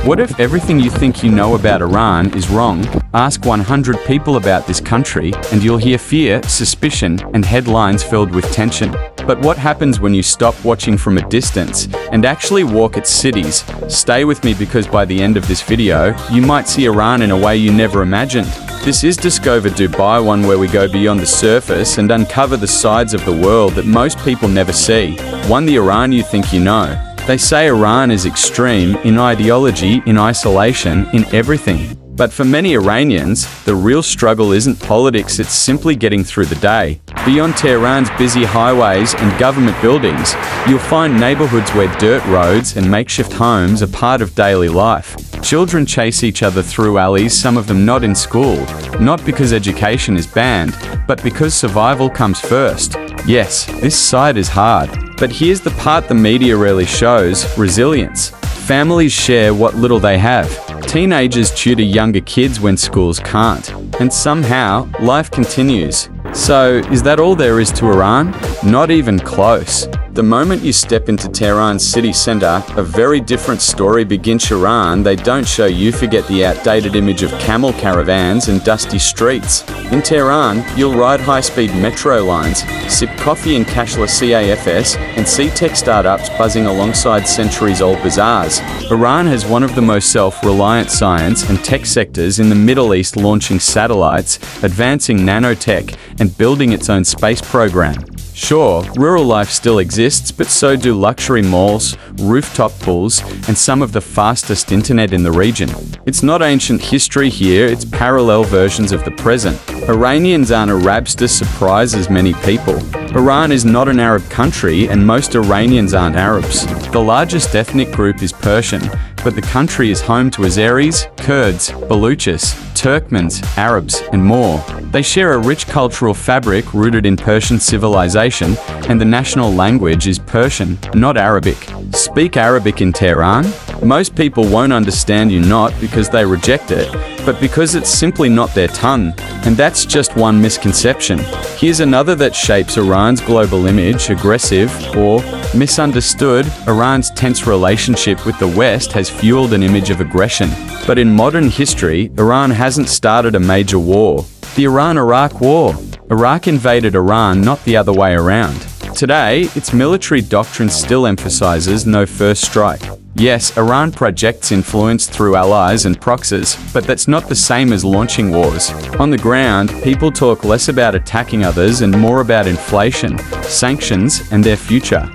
What if everything you think you know about Iran is wrong? Ask 100 people about this country, and you'll hear fear, suspicion, and headlines filled with tension. But what happens when you stop watching from a distance and actually walk its cities? Stay with me, because by the end of this video, you might see Iran in a way you never imagined. This is Discover Dubai, one where we go beyond the surface and uncover the sides of the world that most people never see. One, the Iran you think you know. They say Iran is extreme in ideology, in isolation, in everything. But for many Iranians, the real struggle isn't politics, it's simply getting through the day. Beyond Tehran's busy highways and government buildings, you'll find neighborhoods where dirt roads and makeshift homes are part of daily life. Children chase each other through alleys, some of them not in school, not because education is banned, but because survival comes first. Yes, this side is hard. But here's the part the media rarely shows: resilience. Families share what little they have. Teenagers tutor younger kids when schools can't. And somehow, life continues. So, is that all there is to Iran? Not even close. The moment you step into Tehran's city center, a very different story begins. Iran they don't show you. Forget the outdated image of camel caravans and dusty streets. In Tehran, you'll ride high-speed metro lines, sip coffee in cashless CAFS, and see tech startups buzzing alongside centuries-old bazaars. Iran has one of the most self-reliant science and tech sectors in the Middle East, launching satellites, advancing nanotech, and building its own space program. Sure, rural life still exists, but so do luxury malls, rooftop pools, and some of the fastest internet in the region. It's not ancient history here, it's parallel versions of the present. Iranians aren't Arabs to surprise as many people. Iran is not an Arab country, and most Iranians aren't Arabs. The largest ethnic group is Persian, but the country is home to Azeris, Kurds, Baluchis, Turkmens, Arabs, and more. They share a rich cultural fabric rooted in Persian civilization, and the national language is Persian, not Arabic. Speak Arabic in Tehran? Most people won't understand you, not because they reject it, but because it's simply not their tongue. And that's just one misconception. Here's another that shapes Iran's global image: aggressive or misunderstood. Iran's tense relationship with the West has fueled an image of aggression. But in modern history, Iran hasn't started a major war. The Iran-Iraq War. Iraq invaded Iran, not the other way around. Today, its military doctrine still emphasizes no first strike. Yes, Iran projects influence through allies and proxies, but that's not the same as launching wars. On the ground, people talk less about attacking others and more about inflation, sanctions, and their future.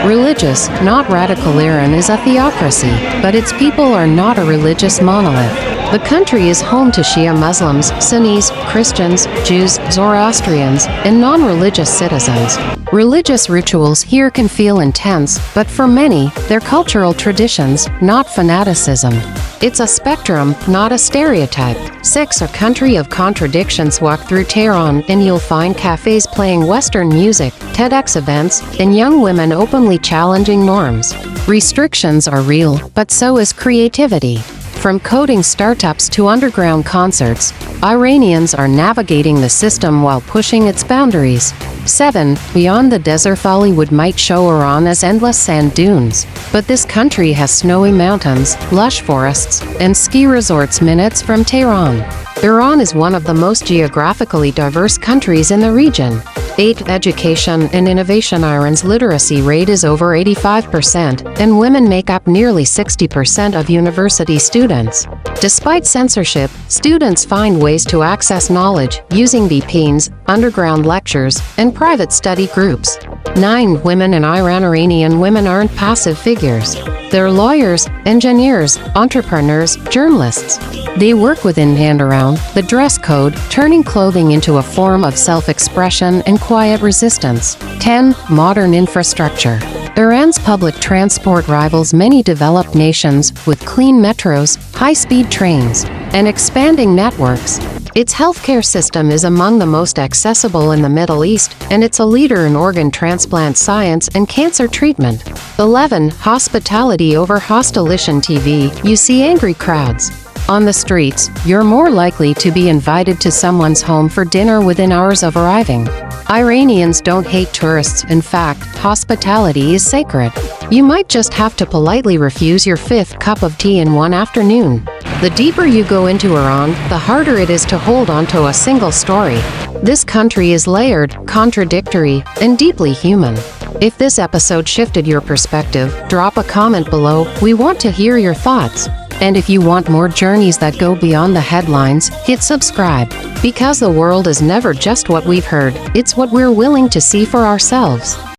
Religious, not radical Iran is a theocracy, but its people are not a religious monolith. The country is home to Shia Muslims, Sunnis, Christians, Jews, Zoroastrians, and non-religious citizens. Religious rituals here can feel intense, but for many, they're cultural traditions, not fanaticism. It's a spectrum, not a stereotype. 6. A country of contradictions. Walk through Tehran and you'll find cafes playing Western music, TEDx events, and young women openly challenging norms. Restrictions are real, but so is creativity. From coding startups to underground concerts, Iranians are navigating the system while pushing its boundaries. 7. Beyond the desert, Bollywood might show Iran as endless sand dunes, but this country has snowy mountains, lush forests, and ski resorts minutes from Tehran. Iran is one of the most geographically diverse countries in the region. 8. Education and innovation. Iran's literacy rate is over 85%, and women make up nearly 60% of university students. Despite censorship, students find ways to access knowledge using VPNs, underground lectures, and private study groups. 9. Women in Iran. Iranian women aren't passive figures. They're lawyers, engineers, entrepreneurs, journalists. They work within and around the dress code, turning clothing into a form of self-expression and quiet resistance. 10. Modern infrastructure. Iran's public transport rivals many developed nations, with clean metros, high-speed trains, and expanding networks. Its healthcare system is among the most accessible in the Middle East, and it's a leader in organ transplant science and cancer treatment. 11. Hospitality. Over Hostilation TV, you see angry crowds. On the streets, you're more likely to be invited to someone's home for dinner within hours of arriving. Iranians don't hate tourists. In fact, hospitality is sacred. You might just have to politely refuse your fifth cup of tea in one afternoon. The deeper you go into Iran, the harder it is to hold onto a single story. This country is layered, contradictory, and deeply human. If this episode shifted your perspective, drop a comment below. We want to hear your thoughts. And if you want more journeys that go beyond the headlines, hit subscribe. Because the world is never just what we've heard, it's what we're willing to see for ourselves.